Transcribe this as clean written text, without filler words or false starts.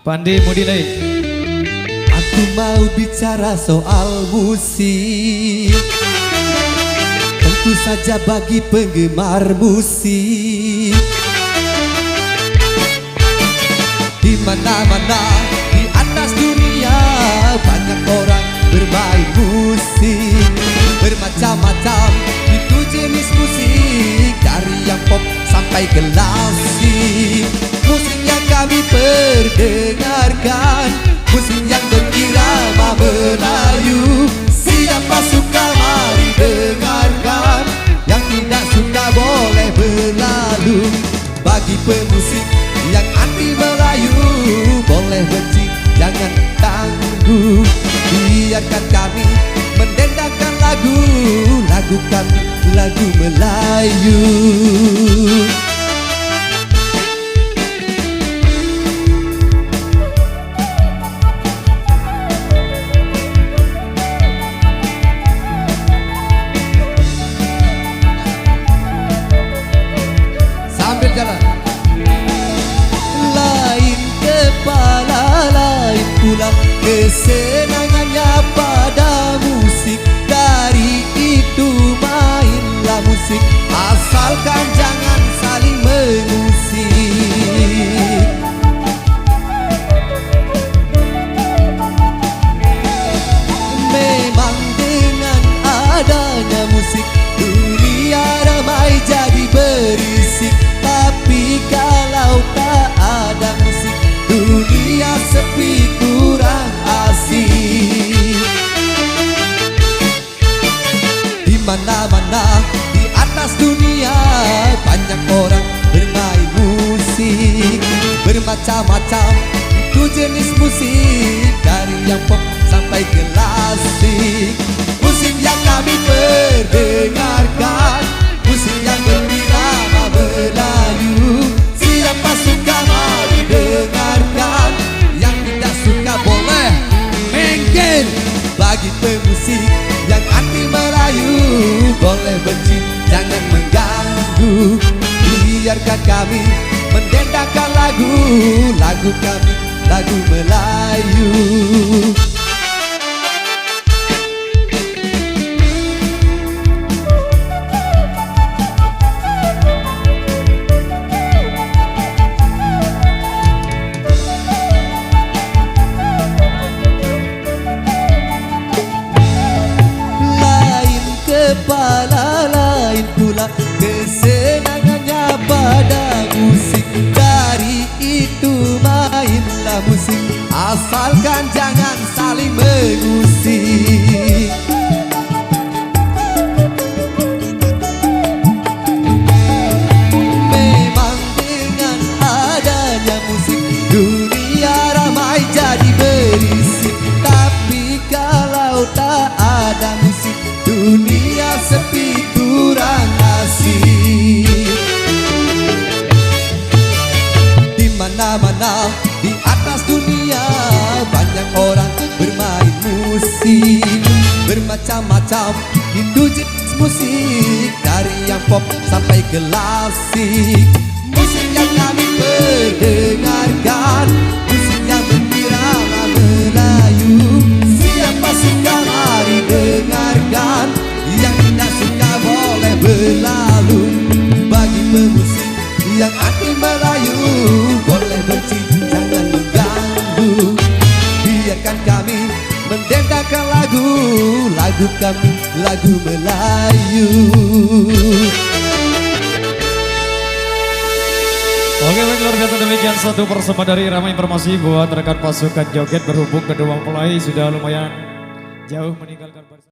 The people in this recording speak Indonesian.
Pandi Mudinai. Aku mau bicara soal musik, tentu saja bagi penggemar musik. Di mana-mana di atas dunia banyak orang bermain musik, bermacam-macam itu jenis musik, dari yang pop sampai klasik. Musik yang kami perdengarkan, musik yang berirama Melayu. Siapa suka mari dengarkan, yang tidak suka boleh berlalu. Bagi pemusik yang anti Melayu, boleh benci jangan tangguh. Biarkan kami mendendangkan lagu kami, lagu Melayu. Sambil jalan. Lain kepala, lain pula kesenangannya pada musik. Dari itu mainlah musik, asalkan jangan saling mengusik. Memang dengan adanya musik, dunia ramai jadi berisik. Tapi kalau tak ada musik, dunia sepi kurang asik. Di mana-mana di atas dunia banyak orang bermain musik, bermacam-macam itu jenis musik, dari yang pop sampai klasik. Musik yang kami perdengarkan, musik yang berirama Melayu. Siapa suka mari dengarkan, yang tidak suka boleh mengken. Bagi pemusik yang anti Melayu, boleh benci jangan mengganggu. Biarkan kami mendendangkan lagu kami, lagu Melayu. Kepala lain pula kesenangannya pada musik. Dari itu mainlah musik, asalkan jangan saling mengusik. Memang dengan adanya musik, dunia ramai jadi berisik. Tapi kalau tak ada musik, dunia sepi kurang asik. Di mana-mana di atas dunia banyak orang bermain musik, bermacam-macam itu jenis musik, dari yang pop sampai klasik. Musik yang kami perdengarkan, musik yang berirama Melayu. Siapa suka mari dengarkan, yang tidak suka boleh berlalu. Bagi pemusik yang anti Melayu, boleh benci jangan mengganggu. Biarkan kami mendendangkan lagu kami, lagu Melayu. Oke, baik, luar biasa, demikian satu persembahan dari Irama. Informasi buat rekan pasukan joget berhubung kedua mempelai sudah lumayan jauh meninggalkan